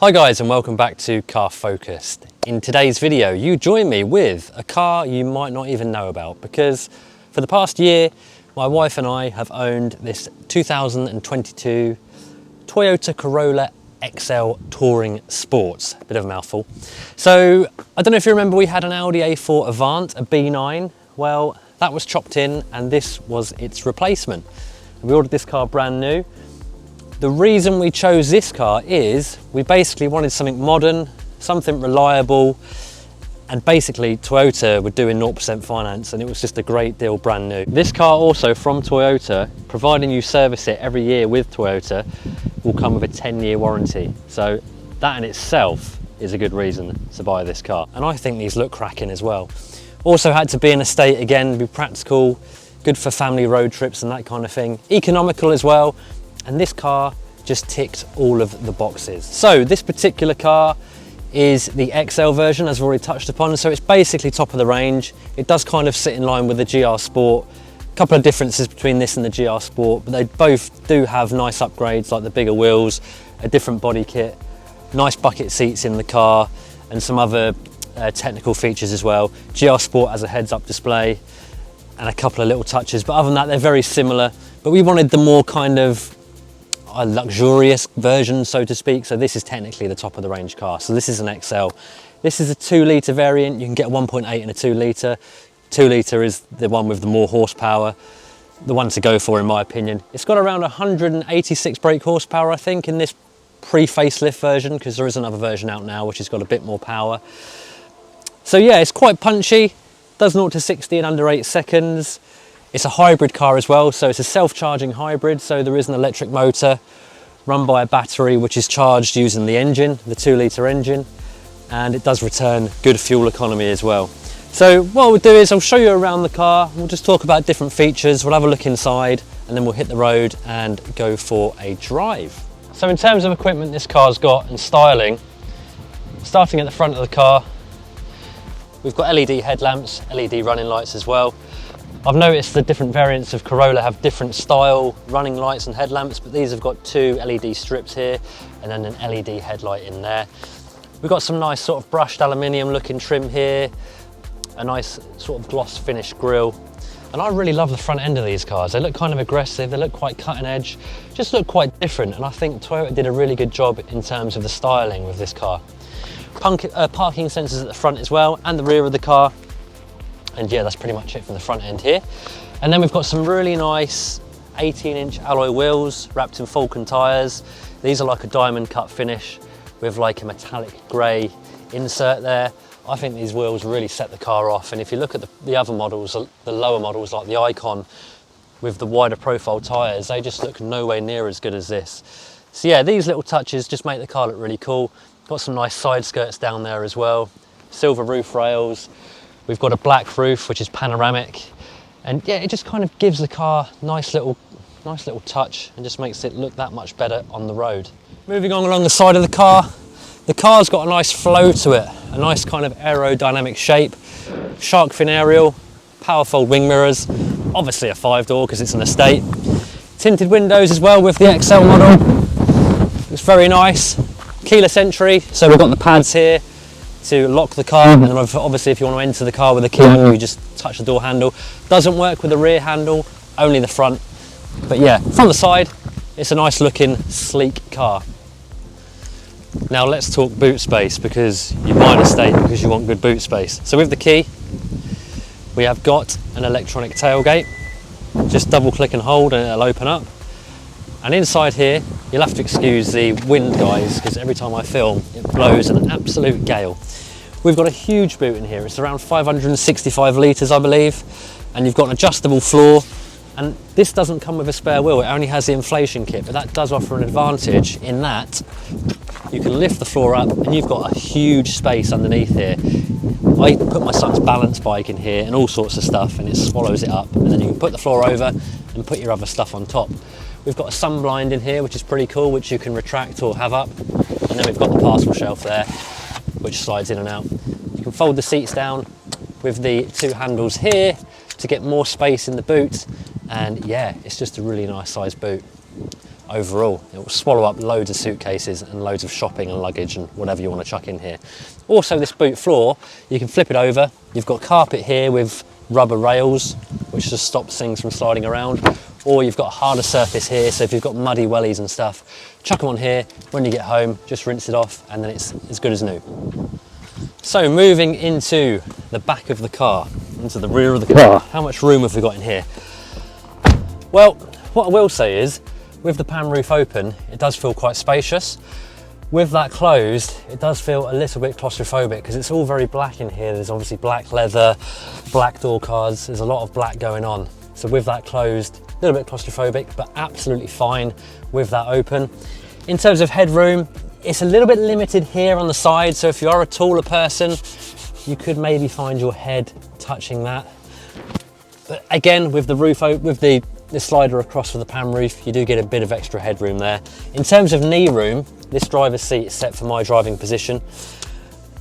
Hi guys, and welcome back to Car Focused. In today's video, you join me with a car you might not even know about, because for the past year, my wife and I have owned this 2022 Toyota Corolla XL Touring Sports. Bit of a mouthful. So, I don't know if you remember, we had an Audi A4 Avant, a B9. Well, that was chopped in and this was its replacement. We ordered this car brand new. The reason we chose this car is we basically wanted something modern, something reliable, and basically Toyota were doing 0% finance and it was just a great deal brand new. This car also from Toyota, providing you service it every year with Toyota, will come with a 10-year warranty. So that in itself is a good reason to buy this car. And I think these look cracking as well. Also had to be in a state again, be practical, good for family road trips and that kind of thing. Economical as well. And this car just ticked all of the boxes. So this particular car is the XL version, as I've already touched upon. So it's basically top of the range. It does kind of sit in line with the GR Sport. A couple of differences between this and the GR Sport, but they both do have nice upgrades like the bigger wheels, a different body kit, nice bucket seats in the car, and some other technical features as well. GR Sport has a heads-up display and a couple of little touches, but other than that, they're very similar. But we wanted the more kind of a luxurious version, so to speak. So this is technically the top of the range car. So this is an XL. This is a 2-litre variant. You can get a 1.8 and a 2-litre. 2-litre is the one with the more horsepower, the one to go for in my opinion. It's got around 186 brake horsepower, I think, in this pre-facelift version, because there is another version out now which has got a bit more power. So yeah, it's quite punchy. Does 0 to 60 in under 8 seconds. It's a hybrid car as well, so it's a self-charging hybrid, so there is an electric motor run by a battery which is charged using the engine, the 2-litre engine, and it does return good fuel economy as well. So what we'll do is I'll show you around the car, we'll just talk about different features, we'll have a look inside, and then we'll hit the road and go for a drive. So in terms of equipment this car's got and styling, starting at the front of the car, we've got LED headlamps, LED running lights as well. I've noticed the different variants of Corolla have different style running lights and headlamps, but these have got 2 LED strips here and then an LED headlight in there. We've got some nice sort of brushed aluminium looking trim here, a nice sort of gloss finish grille. And I really love the front end of these cars. They look kind of aggressive, they look quite cutting edge, just look quite different. And I think Toyota did a really good job in terms of the styling with this car. Parking sensors at the front as well and the rear of the car. And yeah, that's pretty much it from the front end here. And then we've got some really nice 18-inch alloy wheels wrapped in Falcon tyres. These are like a diamond cut finish with like a metallic grey insert there. I think these wheels really set the car off. And if you look at the other models, the lower models like the Icon with the wider profile tyres, they just look nowhere near as good as this. So yeah, these little touches just make the car look really cool. Got some nice side skirts down there as well. Silver roof rails. We've got a black roof, which is panoramic. And yeah, it just kind of gives the car nice little touch and just makes it look that much better on the road. Moving on along the side of the car's got a nice flow to it, a nice kind of aerodynamic shape. Shark fin aerial, power fold wing mirrors, obviously a 5-door because it's an estate. Tinted windows as well with the XL model. It's very nice. Keyless entry, so we've got the pads here to lock the car, and then obviously if you want to enter the car with a key, you just touch the door handle. Doesn't work with the rear handle, only the front. But yeah, from the side, it's a nice looking, sleek car. Now let's talk boot space, because you buy an estate because you want good boot space. So with the key, we have got an electronic tailgate. Just double click and hold and it'll open up. And inside here, you'll have to excuse the wind, guys, because every time I film, it blows an absolute gale. We've got a huge boot in here. It's around 565 litres, I believe. And you've got an adjustable floor. And this doesn't come with a spare wheel. It only has the inflation kit, but that does offer an advantage in that you can lift the floor up and you've got a huge space underneath here. I put my son's balance bike in here and all sorts of stuff, and it swallows it up. And then you can put the floor over and put your other stuff on top. We've got a sun blind in here, which is pretty cool, which you can retract or have up. And then we've got the parcel shelf there, which slides in and out. You can fold the seats down with the 2 handles here to get more space in the boot. And yeah, it's just a really nice size boot. overall. It will swallow up loads of suitcases and loads of shopping and luggage and whatever you want to chuck in here. Also, this boot floor, you can flip it over. You've got carpet here with rubber rails, which just stops things from sliding around. Or you've got a harder surface here, so if you've got muddy wellies and stuff, chuck them on here. When you get home, just rinse it off and then it's as good as new. So moving into the back of the car, into the rear of the car, how much room have we got in here? Well, what I will say is, with the pan roof open, it does feel quite spacious. With that closed, it does feel a little bit claustrophobic because it's all very black in here. There's obviously black leather, black door cards, there's a lot of black going on. So with that closed, a little bit claustrophobic, but absolutely fine with that open. In terms of headroom, it's a little bit limited here on the side. So if you are a taller person, you could maybe find your head touching that. But again, with the roof, with the slider across for the pan roof, you do get a bit of extra headroom there. In terms of knee room, this driver's seat is set for my driving position.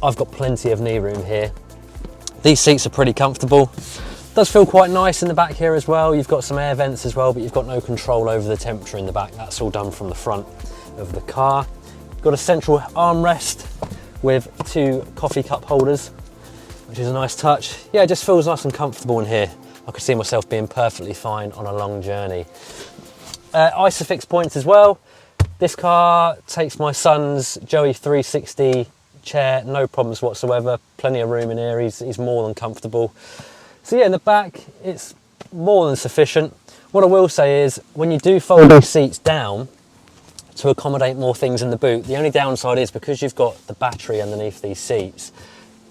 I've got plenty of knee room here. These seats are pretty comfortable. Does feel quite nice in the back here as well. You've got some air vents as well, but you've got no control over the temperature in the back. That's all done from the front of the car. Got a central armrest with 2 coffee cup holders, which is a nice touch. Yeah, it just feels nice and comfortable in here. I could see myself being perfectly fine on a long journey. Isofix points as well. This car takes my son's Joey 360 chair, no problems whatsoever. Plenty of room in here, he's more than comfortable. So yeah, in the back, it's more than sufficient. What I will say is, when you do fold these seats down to accommodate more things in the boot, the only downside is because you've got the battery underneath these seats,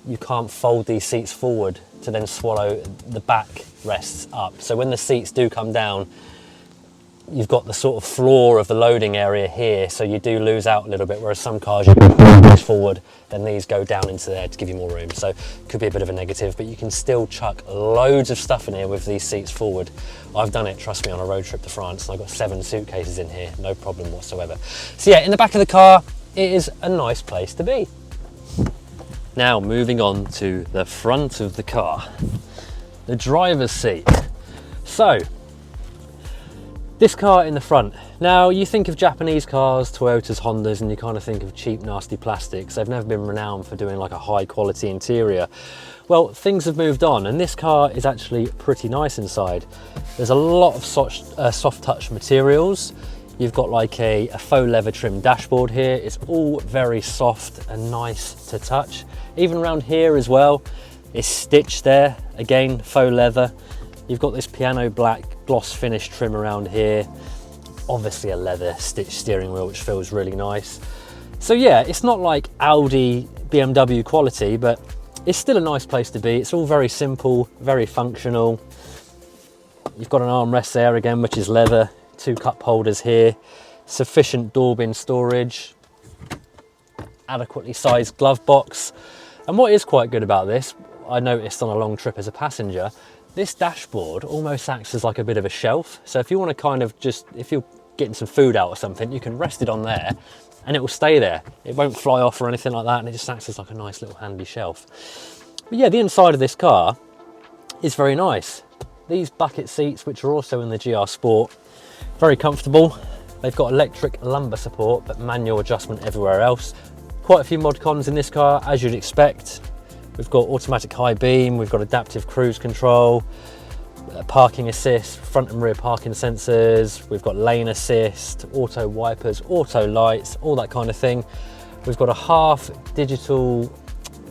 you can't fold these seats forward to then swallow the back rests up. So when the seats do come down, you've got the sort of floor of the loading area here, so you do lose out a little bit, whereas some cars you can fold these forward, then these go down into there to give you more room. So it could be a bit of a negative, but you can still chuck loads of stuff in here with these seats forward. I've done it, trust me, on a road trip to France, and I've got 7 suitcases in here, no problem whatsoever. So yeah, in the back of the car, it is a nice place to be. Now moving on to the front of the car, the driver's seat. So, this car in the front. Now, you think of Japanese cars, Toyotas, Hondas, and you kind of think of cheap, nasty plastics. They've never been renowned for doing like a high quality interior. Well, things have moved on, and this car is actually pretty nice inside. There's a lot of soft touch materials. You've got like a faux leather trim dashboard here. It's all very soft and nice to touch. Even around here as well, it's stitched there. Again, faux leather. You've got this piano black gloss finish trim around here. Obviously a leather stitched steering wheel, which feels really nice. So yeah, it's not like Audi, BMW quality, but it's still a nice place to be. It's all very simple, very functional. You've got an armrest there again, which is leather. 2 cup holders here. Sufficient door bin storage. Adequately sized glove box. And what is quite good about this, I noticed on a long trip as a passenger, this dashboard almost acts as like a bit of a shelf. So if you want to kind of if you're getting some food out or something, you can rest it on there and it will stay there. It won't fly off or anything like that, and it just acts as like a nice little handy shelf. But yeah, the inside of this car is very nice. These bucket seats, which are also in the GR Sport, very comfortable. They've got electric lumbar support, but manual adjustment everywhere else. Quite a few mod cons in this car, as you'd expect. We've got automatic high beam, we've got adaptive cruise control, parking assist, front and rear parking sensors, we've got lane assist, auto wipers, auto lights, all that kind of thing. We've got a half digital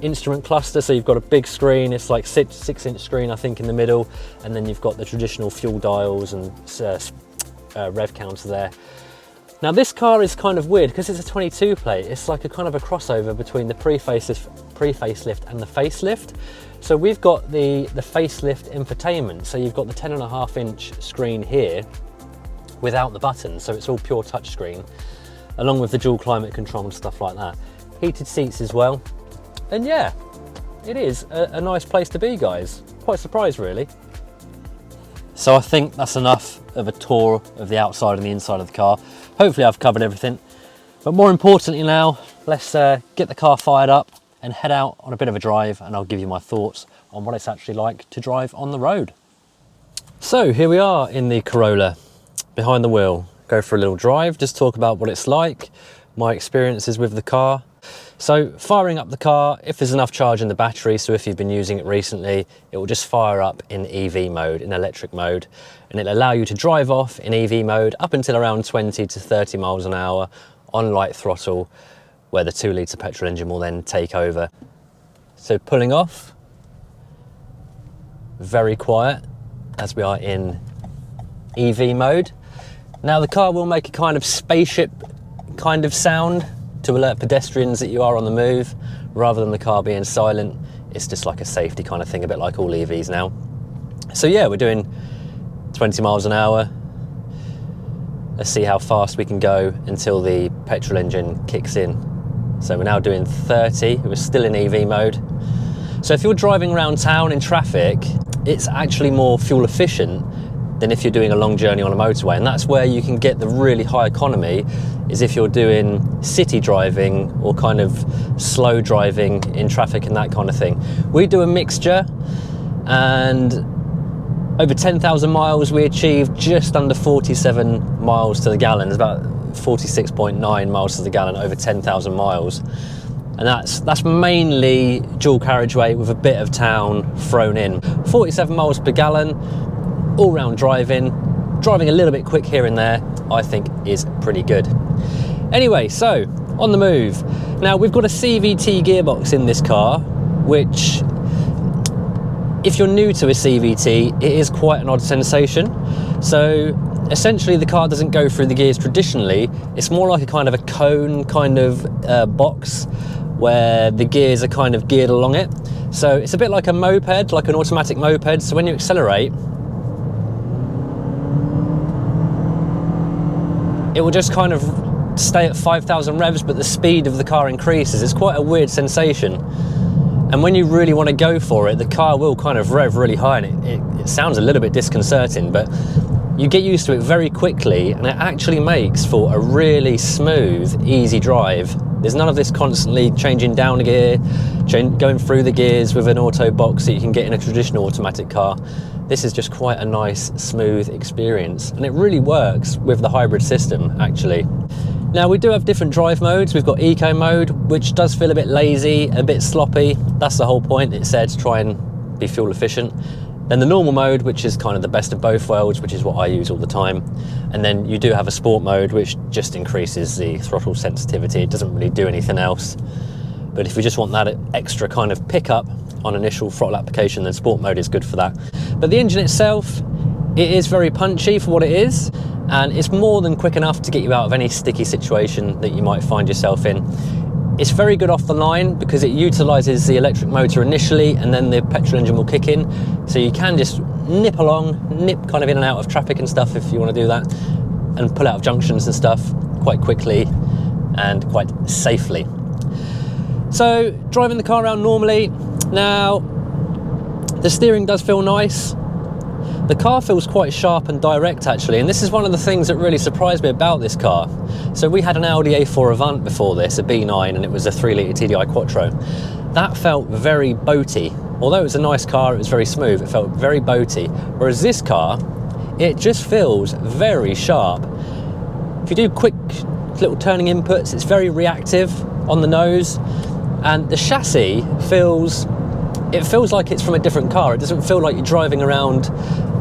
instrument cluster, so you've got a big screen, it's like 6-inch screen I think in the middle, and then you've got the traditional fuel dials and rev counter there. Now this car is kind of weird because it's a 22 plate. It's like a kind of a crossover between the pre-facelift and the facelift. So we've got the facelift infotainment. So you've got the 10.5-inch screen here without the buttons. So it's all pure touchscreen, along with the dual climate control and stuff like that. Heated seats as well. And yeah, it is a nice place to be, guys. Quite surprised really. So I think that's enough of a tour of the outside and the inside of the car. Hopefully I've covered everything. But more importantly now, let's get the car fired up and head out on a bit of a drive, and I'll give you my thoughts on what it's actually like to drive on the road. So here we are in the Corolla, behind the wheel. go for a little drive, just talk about what it's like, my experiences with the car. So firing up the car, if there's enough charge in the battery, so if you've been using it recently, it will just fire up in EV mode, in electric mode, and it'll allow you to drive off in EV mode up until around 20 to 30 miles an hour on light throttle, where the 2-litre petrol engine will then take over. So pulling off, very quiet as we are in EV mode. Now the car will make a kind of spaceship kind of sound to alert pedestrians that you are on the move, rather than the car being silent. It's just like a safety kind of thing, a bit like all EVs now. So yeah, we're doing 20 miles an hour. Let's see how fast we can go until the petrol engine kicks in. So we're now doing 30, we're still in EV mode. So if you're driving around town in traffic, it's actually more fuel efficient than if you're doing a long journey on a motorway. And that's where you can get the really high economy, is if you're doing city driving or kind of slow driving in traffic and that kind of thing. We do a mixture, and over 10,000 miles we achieved just under 47 miles to the gallon. It's about 46.9 miles to the gallon over 10,000 miles. And that's mainly dual carriageway with a bit of town thrown in. 47 miles per gallon, all round driving a little bit quick here and there, I think is pretty good. Anyway, so on the move. Now we've got a CVT gearbox in this car, which if you're new to a CVT, it is quite an odd sensation. So essentially the car doesn't go through the gears traditionally. It's more like a kind of a cone kind of box where the gears are kind of geared along it. So it's a bit like a moped, like an automatic moped. So when you accelerate, it will just kind of stay at 5,000 revs, but the speed of the car increases. It's quite a weird sensation. And when you really want to go for it, the car will kind of rev really high, and it sounds a little bit disconcerting, but you get used to it very quickly, and it actually makes for a really smooth, easy drive. There's none of this constantly changing down a gear, going through the gears with an auto box that you can get in a traditional automatic car. This is just quite a nice, smooth experience, and it really works with the hybrid system, actually. Now, we do have different drive modes. We've got eco mode, which does feel a bit lazy, a bit sloppy. That's the whole point. It's there to try and be fuel efficient. Then the normal mode, which is kind of the best of both worlds, which is what I use all the time. And then you do have a sport mode, which just increases the throttle sensitivity. It doesn't really do anything else. But if we just want that extra kind of pickup on initial throttle application, then sport mode is good for that. But the engine itself, it is very punchy for what it is, and it's more than quick enough to get you out of any sticky situation that you might find yourself in. It's very good off the line because it utilises the electric motor initially, and then the petrol engine will kick in. So you can just nip kind of in and out of traffic and stuff if you want to do that, and pull out of junctions and stuff quite quickly and quite safely. So driving the car around normally. Now, the steering does feel nice. The car feels quite sharp and direct, actually, and this is one of the things that really surprised me about this car. So we had an Audi A4 Avant before this, a B9, and it was a 3-litre TDI Quattro. That felt very boaty. Although it was a nice car, it was very smooth, it felt very boaty. Whereas this car, it just feels very sharp. If you do quick little turning inputs, it's very reactive on the nose, and the chassis feels like it's from a different car. It doesn't feel like you're driving around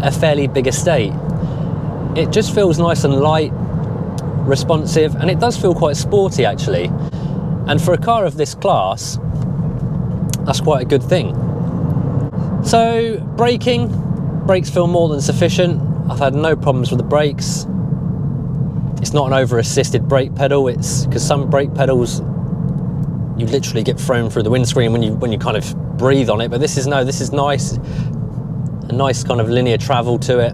a fairly big estate. It just feels nice and light, responsive, and it does feel quite sporty, actually. And for a car of this class, that's quite a good thing. So brakes feel more than sufficient. I've had no problems with the brakes. It's not an over-assisted brake pedal. It's because some brake pedals, you literally get thrown through the windscreen when you kind of breathe on it, but this is nice, a nice kind of linear travel to it.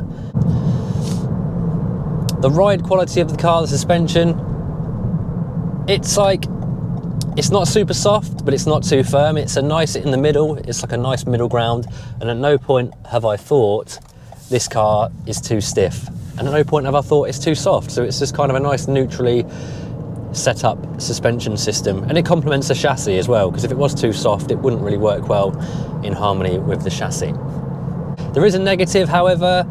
The ride quality of the car, the suspension, it's not super soft, but it's not too firm. It's a nice in the middle. It's like a nice middle ground, and at no point have I thought this car is too stiff, and at no point have I thought it's too soft. So it's just kind of a nice neutrally set up suspension system, and it complements the chassis as well, because if it was too soft it wouldn't really work well in harmony with the chassis. There is a negative, however.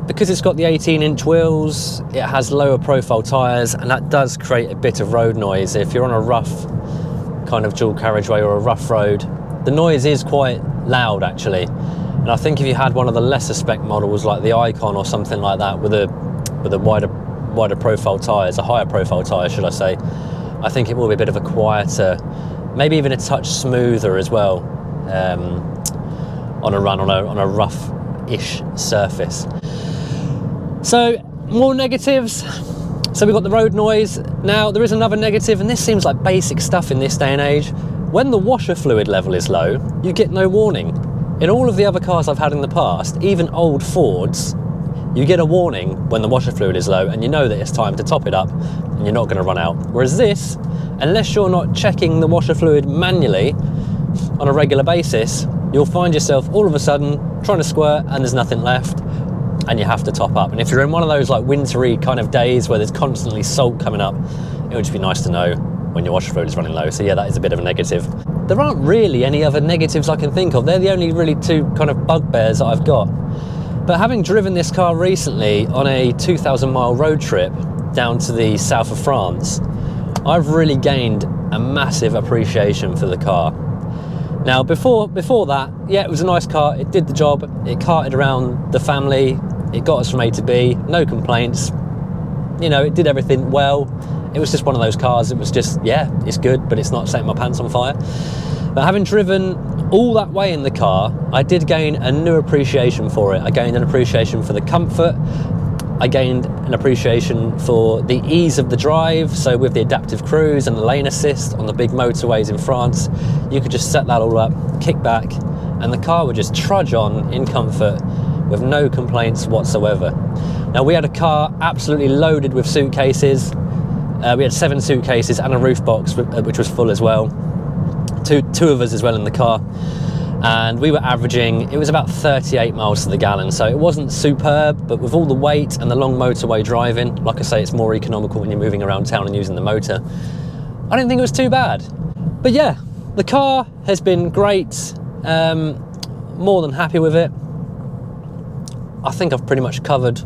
because it's got the 18-inch wheels, it has lower profile tyres, and that does create a bit of road noise. If you're on a rough kind of dual carriageway or a rough road, the noise is quite loud actually. And I think if you had one of the lesser spec models like the Icon or something like that with a wider profile tyres, a higher profile tyre should I say, I think it will be a bit of a quieter, maybe even a touch smoother as well, on a run on a rough-ish surface. So more negatives. So we've got the road noise. Now there is another negative, and this seems like basic stuff in this day and age. When the washer fluid level is low, you get no warning. In all of the other cars I've had in the past, even old Fords, you get a warning when the washer fluid is low and you know that it's time to top it up and you're not going to run out. Whereas this, unless you're not checking the washer fluid manually on a regular basis, you'll find yourself all of a sudden trying to squirt and there's nothing left and you have to top up. And if you're in one of those like wintry kind of days where there's constantly salt coming up, it would just be nice to know when your washer fluid is running low. So yeah, that is a bit of a negative. There aren't really any other negatives I can think of. They're the only really two kind of bugbears that I've got. But having driven this car recently on a 2,000-mile road trip down to the south of France, I've really gained a massive appreciation for the car. Now before that, yeah, it was a nice car, it did the job, it carted around the family, it got us from A to B, no complaints, you know, it did everything well. It was just one of those cars, it was just, yeah, it's good, but it's not setting my pants on fire. But having driven all that way in the car, I did gain a new appreciation for it. I gained an appreciation for the comfort, I gained an appreciation for the ease of the drive. So with the adaptive cruise and the lane assist on the big motorways in France, you could just set that all up, kick back, and the car would just trudge on in comfort with no complaints whatsoever. Now we had a car absolutely loaded with suitcases. We had 7 suitcases and a roof box, which was full as well. Two of us as well in the car. And we were averaging, it was about 38 miles to the gallon. So it wasn't superb, but with all the weight and the long motorway driving, like I say, it's more economical when you're moving around town and using the motor. I didn't think it was too bad. But yeah, the car has been great. More than happy with it. I think I've pretty much covered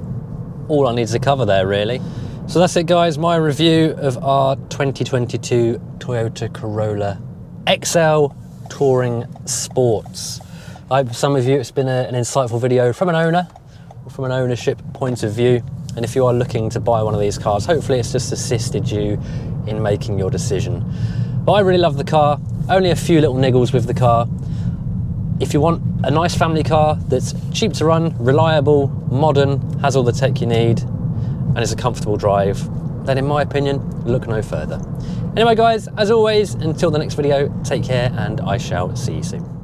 all I need to cover there, really. So that's it, guys, my review of our 2022 Toyota Corolla XL Touring Sports. I hope for some of you it's been an insightful video from an owner, or from an ownership point of view. And if you are looking to buy one of these cars, hopefully it's just assisted you in making your decision. But I really love the car, only a few little niggles with the car. If you want a nice family car that's cheap to run, reliable, modern, has all the tech you need, and is a comfortable drive, then in my opinion, look no further. Anyway guys, as always, until the next video, take care and I shall see you soon.